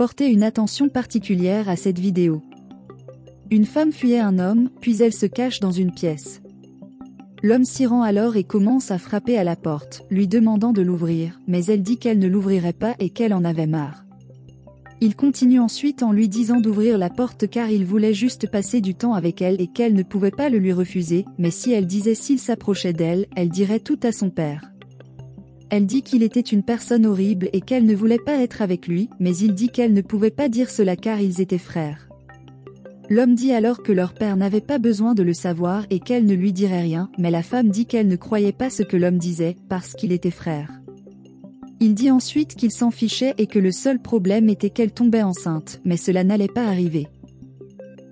Portez une attention particulière à cette vidéo. Une femme fuyait un homme, puis elle se cache dans une pièce. L'homme s'y rend alors et commence à frapper à la porte, lui demandant de l'ouvrir, mais elle dit qu'elle ne l'ouvrirait pas et qu'elle en avait marre. Il continue ensuite en lui disant d'ouvrir la porte car il voulait juste passer du temps avec elle et qu'elle ne pouvait pas le lui refuser, mais si elle disait s'il s'approchait d'elle, elle dirait tout à son père. Elle dit qu'il était une personne horrible et qu'elle ne voulait pas être avec lui, mais il dit qu'elle ne pouvait pas dire cela car ils étaient frères. L'homme dit alors que leur père n'avait pas besoin de le savoir et qu'elle ne lui dirait rien, mais la femme dit qu'elle ne croyait pas ce que l'homme disait, parce qu'il était frère. Il dit ensuite qu'il s'en fichait et que le seul problème était qu'elle tombait enceinte, mais cela n'allait pas arriver.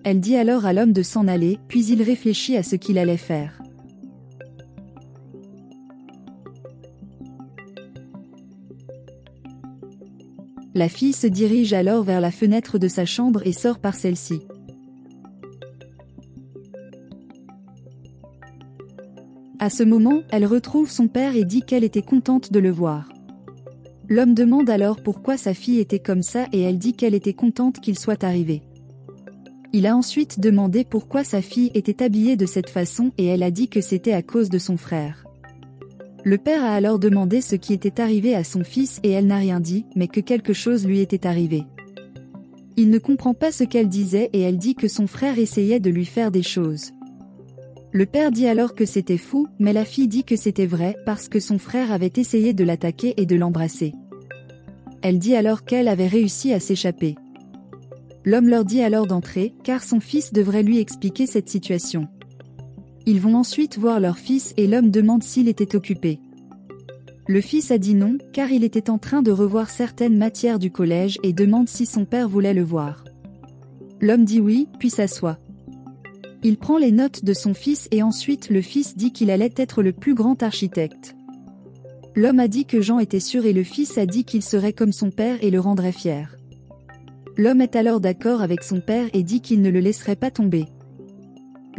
Elle dit alors à l'homme de s'en aller, puis il réfléchit à ce qu'il allait faire. La fille se dirige alors vers la fenêtre de sa chambre et sort par celle-ci. À ce moment, elle retrouve son père et dit qu'elle était contente de le voir. L'homme demande alors pourquoi sa fille était comme ça et elle dit qu'elle était contente qu'il soit arrivé. Il a ensuite demandé pourquoi sa fille était habillée de cette façon et elle a dit que c'était à cause de son frère. Le père a alors demandé ce qui était arrivé à son fils et elle n'a rien dit, mais que quelque chose lui était arrivé. Il ne comprend pas ce qu'elle disait et elle dit que son frère essayait de lui faire des choses. Le père dit alors que c'était fou, mais la fille dit que c'était vrai parce que son frère avait essayé de l'attaquer et de l'embrasser. Elle dit alors qu'elle avait réussi à s'échapper. L'homme leur dit alors d'entrer, car son fils devrait lui expliquer cette situation. Ils vont ensuite voir leur fils et l'homme demande s'il était occupé. Le fils a dit non, car il était en train de revoir certaines matières du collège et demande si son père voulait le voir. L'homme dit oui, puis s'assoit. Il prend les notes de son fils et ensuite le fils dit qu'il allait être le plus grand architecte. L'homme a dit que Jean était sûr et le fils a dit qu'il serait comme son père et le rendrait fier. L'homme est alors d'accord avec son père et dit qu'il ne le laisserait pas tomber.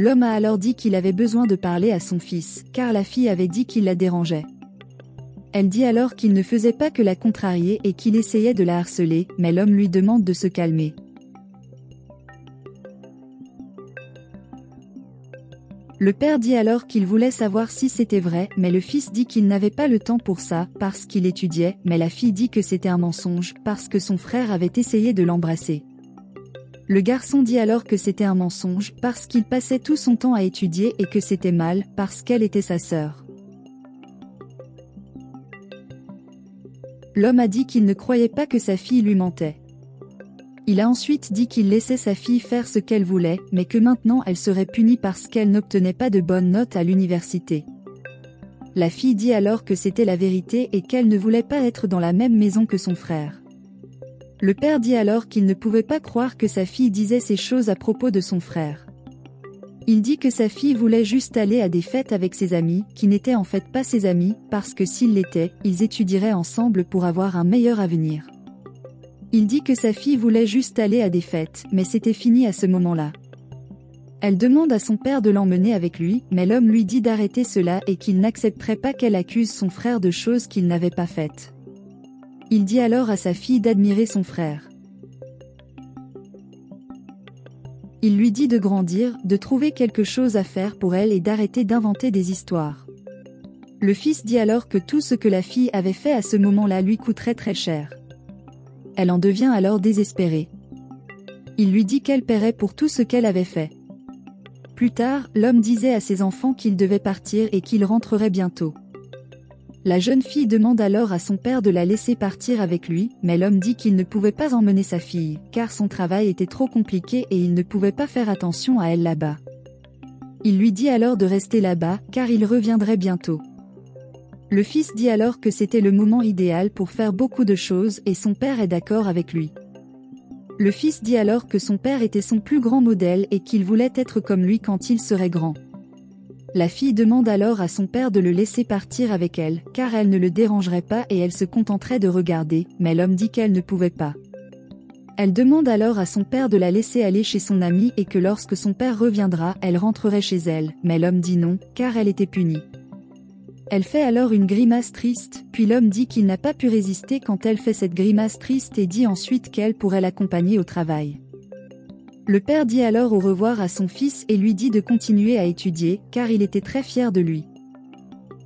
L'homme a alors dit qu'il avait besoin de parler à son fils, car la fille avait dit qu'il la dérangeait. Elle dit alors qu'il ne faisait pas que la contrarier et qu'il essayait de la harceler, mais l'homme lui demande de se calmer. Le père dit alors qu'il voulait savoir si c'était vrai, mais le fils dit qu'il n'avait pas le temps pour ça, parce qu'il étudiait, mais la fille dit que c'était un mensonge, parce que son frère avait essayé de l'embrasser. Le garçon dit alors que c'était un mensonge, parce qu'il passait tout son temps à étudier et que c'était mal, parce qu'elle était sa sœur. L'homme a dit qu'il ne croyait pas que sa fille lui mentait. Il a ensuite dit qu'il laissait sa fille faire ce qu'elle voulait, mais que maintenant elle serait punie parce qu'elle n'obtenait pas de bonnes notes à l'université. La fille dit alors que c'était la vérité et qu'elle ne voulait pas être dans la même maison que son frère. Le père dit alors qu'il ne pouvait pas croire que sa fille disait ces choses à propos de son frère. Il dit que sa fille voulait juste aller à des fêtes avec ses amis, qui n'étaient en fait pas ses amis, parce que s'ils l'étaient, ils étudieraient ensemble pour avoir un meilleur avenir. Il dit que sa fille voulait juste aller à des fêtes, mais c'était fini à ce moment-là. Elle demande à son père de l'emmener avec lui, mais l'homme lui dit d'arrêter cela et qu'il n'accepterait pas qu'elle accuse son frère de choses qu'il n'avait pas faites. Il dit alors à sa fille d'admirer son frère. Il lui dit de grandir, de trouver quelque chose à faire pour elle et d'arrêter d'inventer des histoires. Le fils dit alors que tout ce que la fille avait fait à ce moment-là lui coûterait très cher. Elle en devient alors désespérée. Il lui dit qu'elle paierait pour tout ce qu'elle avait fait. Plus tard, l'homme disait à ses enfants qu'il devait partir et qu'il rentrerait bientôt. La jeune fille demande alors à son père de la laisser partir avec lui, mais l'homme dit qu'il ne pouvait pas emmener sa fille, car son travail était trop compliqué et il ne pouvait pas faire attention à elle là-bas. Il lui dit alors de rester là-bas, car il reviendrait bientôt. Le fils dit alors que c'était le moment idéal pour faire beaucoup de choses et son père est d'accord avec lui. Le fils dit alors que son père était son plus grand modèle et qu'il voulait être comme lui quand il serait grand. La fille demande alors à son père de le laisser partir avec elle, car elle ne le dérangerait pas et elle se contenterait de regarder, mais l'homme dit qu'elle ne pouvait pas. Elle demande alors à son père de la laisser aller chez son ami et que lorsque son père reviendra, elle rentrerait chez elle, mais l'homme dit non, car elle était punie. Elle fait alors une grimace triste, puis l'homme dit qu'il n'a pas pu résister quand elle fait cette grimace triste et dit ensuite qu'elle pourrait l'accompagner au travail. Le père dit alors au revoir à son fils et lui dit de continuer à étudier, car il était très fier de lui.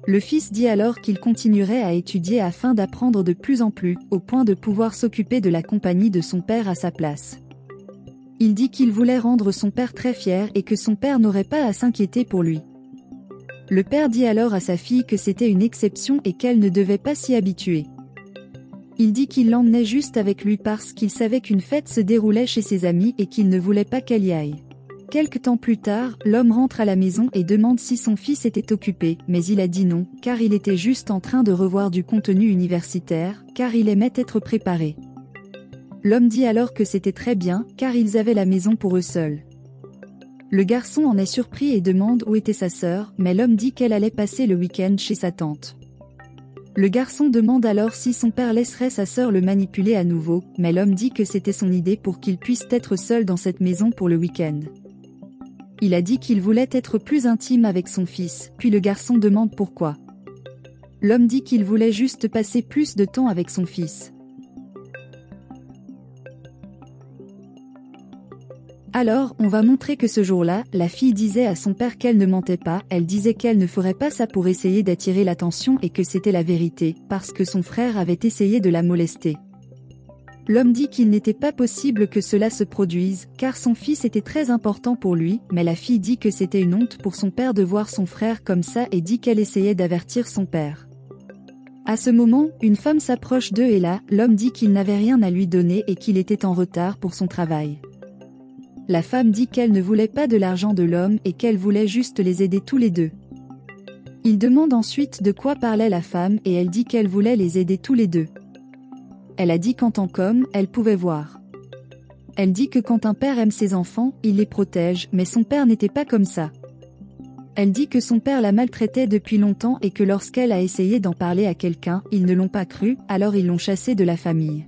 Le fils dit alors qu'il continuerait à étudier afin d'apprendre de plus en plus, au point de pouvoir s'occuper de la compagnie de son père à sa place. Il dit qu'il voulait rendre son père très fier et que son père n'aurait pas à s'inquiéter pour lui. Le père dit alors à sa fille que c'était une exception et qu'elle ne devait pas s'y habituer. Il dit qu'il l'emmenait juste avec lui parce qu'il savait qu'une fête se déroulait chez ses amis et qu'il ne voulait pas qu'elle y aille. Quelque temps plus tard, l'homme rentre à la maison et demande si son fils était occupé, mais il a dit non, car il était juste en train de revoir du contenu universitaire, car il aimait être préparé. L'homme dit alors que c'était très bien, car ils avaient la maison pour eux seuls. Le garçon en est surpris et demande où était sa sœur, mais l'homme dit qu'elle allait passer le week-end chez sa tante. Le garçon demande alors si son père laisserait sa sœur le manipuler à nouveau, mais l'homme dit que c'était son idée pour qu'il puisse être seul dans cette maison pour le week-end. Il a dit qu'il voulait être plus intime avec son fils, puis le garçon demande pourquoi. L'homme dit qu'il voulait juste passer plus de temps avec son fils. Alors, on va montrer que ce jour-là, la fille disait à son père qu'elle ne mentait pas, elle disait qu'elle ne ferait pas ça pour essayer d'attirer l'attention et que c'était la vérité, parce que son frère avait essayé de la molester. L'homme dit qu'il n'était pas possible que cela se produise, car son fils était très important pour lui, mais la fille dit que c'était une honte pour son père de voir son frère comme ça et dit qu'elle essayait d'avertir son père. À ce moment, une femme s'approche d'eux et là, l'homme dit qu'il n'avait rien à lui donner et qu'il était en retard pour son travail. La femme dit qu'elle ne voulait pas de l'argent de l'homme et qu'elle voulait juste les aider tous les deux. Il demande ensuite de quoi parlait la femme et elle dit qu'elle voulait les aider tous les deux. Elle a dit qu'en tant qu'homme, elle pouvait voir. Elle dit que quand un père aime ses enfants, il les protège, mais son père n'était pas comme ça. Elle dit que son père la maltraitait depuis longtemps et que lorsqu'elle a essayé d'en parler à quelqu'un, ils ne l'ont pas cru, alors ils l'ont chassée de la famille.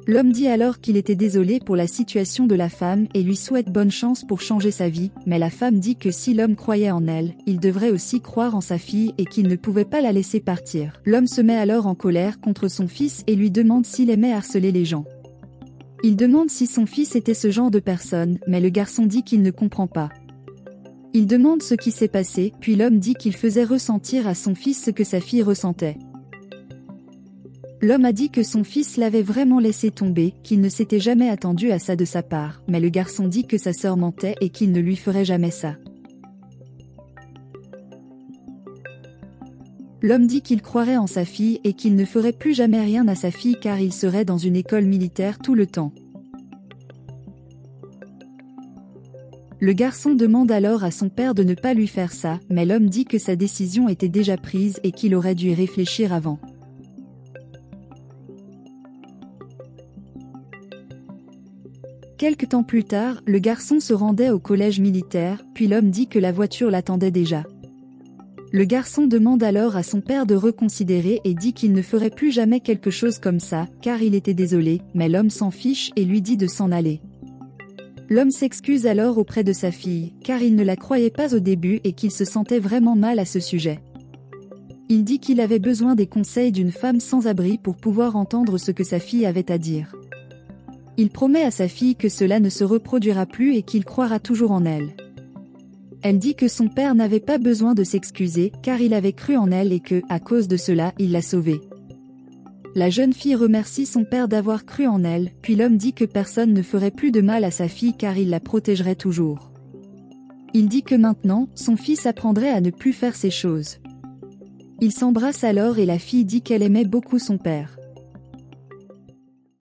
L'homme dit alors qu'il était désolé pour la situation de la femme et lui souhaite bonne chance pour changer sa vie, mais la femme dit que si l'homme croyait en elle, il devrait aussi croire en sa fille et qu'il ne pouvait pas la laisser partir. L'homme se met alors en colère contre son fils et lui demande s'il aimait harceler les gens. Il demande si son fils était ce genre de personne, mais le garçon dit qu'il ne comprend pas. Il demande ce qui s'est passé, puis l'homme dit qu'il faisait ressentir à son fils ce que sa fille ressentait. L'homme a dit que son fils l'avait vraiment laissé tomber, qu'il ne s'était jamais attendu à ça de sa part, mais le garçon dit que sa sœur mentait et qu'il ne lui ferait jamais ça. L'homme dit qu'il croirait en sa fille et qu'il ne ferait plus jamais rien à sa fille car il serait dans une école militaire tout le temps. Le garçon demande alors à son père de ne pas lui faire ça, mais l'homme dit que sa décision était déjà prise et qu'il aurait dû y réfléchir avant. Quelque temps plus tard, le garçon se rendait au collège militaire, puis l'homme dit que la voiture l'attendait déjà. Le garçon demande alors à son père de reconsidérer et dit qu'il ne ferait plus jamais quelque chose comme ça, car il était désolé, mais l'homme s'en fiche et lui dit de s'en aller. L'homme s'excuse alors auprès de sa fille, car il ne la croyait pas au début et qu'il se sentait vraiment mal à ce sujet. Il dit qu'il avait besoin des conseils d'une femme sans abri pour pouvoir entendre ce que sa fille avait à dire. Il promet à sa fille que cela ne se reproduira plus et qu'il croira toujours en elle. Elle dit que son père n'avait pas besoin de s'excuser, car il avait cru en elle et que, à cause de cela, il l'a sauvée. La jeune fille remercie son père d'avoir cru en elle, puis l'homme dit que personne ne ferait plus de mal à sa fille car il la protégerait toujours. Il dit que maintenant, son fils apprendrait à ne plus faire ces choses. Ils s'embrassent alors et la fille dit qu'elle aimait beaucoup son père.